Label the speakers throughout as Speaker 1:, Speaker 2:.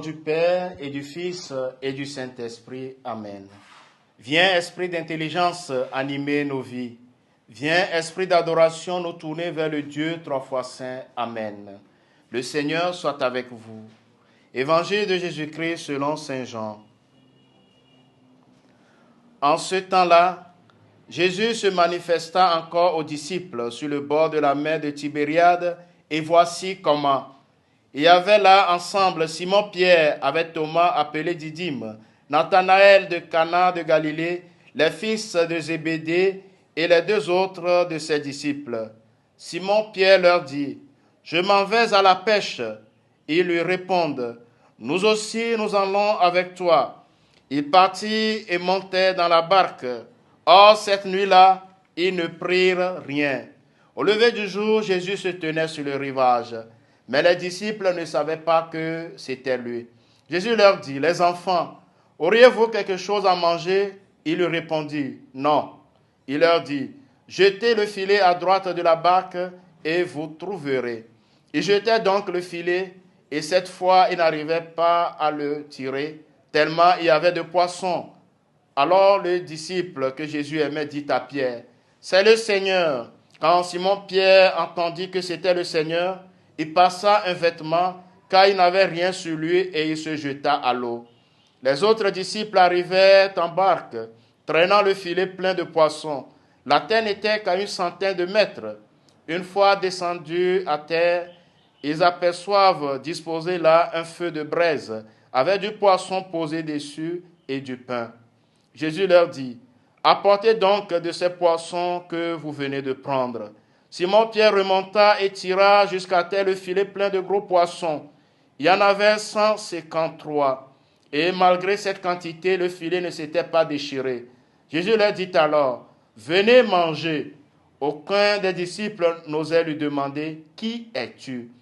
Speaker 1: du Père et du Fils et du Saint-Esprit. Amen. Viens, esprit d'intelligence, animer nos vies. Viens, esprit d'adoration, nous tourner vers le Dieu trois fois saint. Amen. Le Seigneur soit avec vous. Évangile de Jésus-Christ selon saint Jean. En ce temps-là, Jésus se manifesta encore aux disciples sur le bord de la mer de Tibériade, et voici comment. Il y avait là ensemble Simon-Pierre avec Thomas appelé Didyme, Nathanaël de Cana de Galilée, les fils de Zébédée et les deux autres de ses disciples. Simon-Pierre leur dit, « Je m'en vais à la pêche. » Ils lui répondent, « Nous aussi nous allons avec toi. » Ils partirent et montèrent dans la barque. Or, cette nuit-là, ils ne prirent rien. Au lever du jour, Jésus se tenait sur le rivage. Mais les disciples ne savaient pas que c'était lui. Jésus leur dit, « Les enfants, auriez-vous quelque chose à manger ?» Ils lui répondirent, « Non. » Il leur dit, « Jetez le filet à droite de la barque et vous trouverez. » Ils jetaient donc le filet et cette fois, ils n'arrivaient pas à le tirer, tellement il y avait de poissons. Alors le disciple que Jésus aimait dit à Pierre, « C'est le Seigneur. » Quand Simon-Pierre entendit que c'était le Seigneur, il passa un vêtement, car il n'avait rien sur lui, et il se jeta à l'eau. Les autres disciples arrivèrent en barque, traînant le filet plein de poissons. La terre n'était qu'à 100 de mètres. Une fois descendus à terre, ils aperçoivent disposé là un feu de braise, avec du poisson posé dessus et du pain. Jésus leur dit, « Apportez donc de ces poissons que vous venez de prendre. » Simon-Pierre remonta et tira jusqu'à terre le filet plein de gros poissons. Il y en avait 153. Et malgré cette quantité, le filet ne s'était pas déchiré. Jésus leur dit alors, « Venez manger. » Aucun des disciples n'osait lui demander, « Qui es-tu »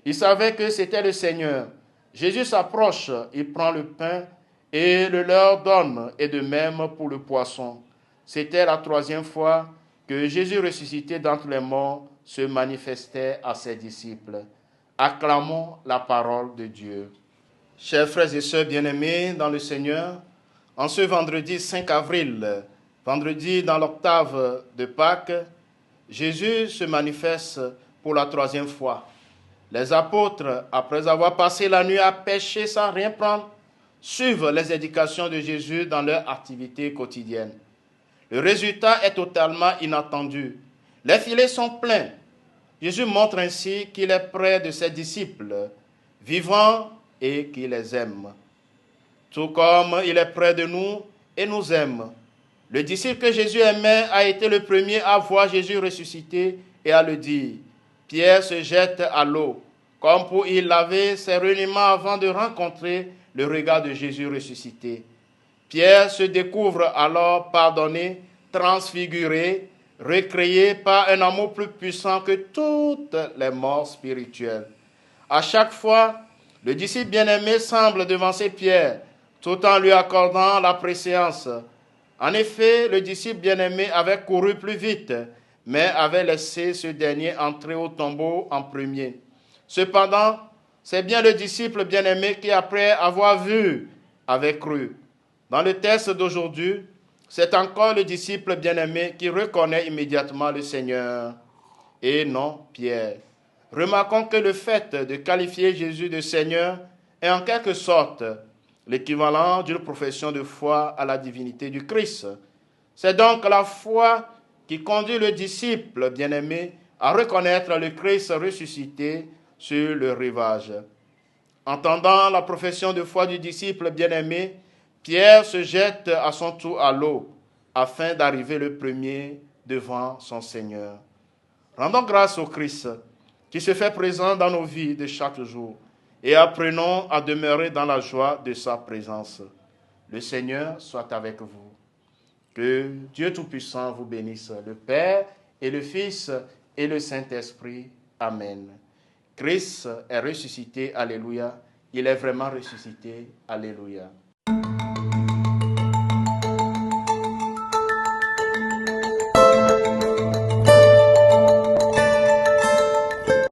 Speaker 1: Il savait que c'était le Seigneur. Jésus s'approche, il prend le pain et le leur donne, et de même pour le poisson. C'était la 3e fois que Jésus ressuscité d'entre les morts se manifestait à ses disciples. Acclamons la parole de Dieu. Chers frères et sœurs bien-aimés dans le Seigneur, en ce vendredi 5 avril, vendredi dans l'octave de Pâques, Jésus se manifeste pour la 3e fois. Les apôtres, après avoir passé la nuit à pêcher sans rien prendre, suivent les indications de Jésus dans leur activité quotidienne. Le résultat est totalement inattendu. Les filets sont pleins. Jésus montre ainsi qu'il est près de ses disciples, vivants et qu'il les aime. Tout comme il est près de nous et nous aime. Le disciple que Jésus aimait a été le premier à voir Jésus ressuscité et à le dire. Pierre se jette à l'eau, comme pour y laver ses reniements avant de rencontrer le regard de Jésus ressuscité. Pierre se découvre alors pardonné, transfiguré, recréé par un amour plus puissant que toutes les morts spirituelles. À chaque fois, le disciple bien-aimé semble devancer Pierre, tout en lui accordant la préséance. En effet, le disciple bien-aimé avait couru plus vite, mais avait laissé ce dernier entrer au tombeau en premier. Cependant, c'est bien le disciple bien-aimé qui, après avoir vu, avait cru. Dans le texte d'aujourd'hui, c'est encore le disciple bien-aimé qui reconnaît immédiatement le Seigneur, et non Pierre. Remarquons que le fait de qualifier Jésus de Seigneur est en quelque sorte l'équivalent d'une profession de foi à la divinité du Christ. C'est donc la foi qui conduit le disciple bien-aimé à reconnaître le Christ ressuscité sur le rivage. Entendant la profession de foi du disciple bien-aimé, Pierre se jette à son tour à l'eau afin d'arriver le premier devant son Seigneur. Rendons grâce au Christ qui se fait présent dans nos vies de chaque jour et apprenons à demeurer dans la joie de sa présence. Le Seigneur soit avec vous. Que Dieu Tout-Puissant vous bénisse, le Père et le Fils et le Saint-Esprit. Amen. Christ est ressuscité, alléluia. Il est vraiment ressuscité, alléluia.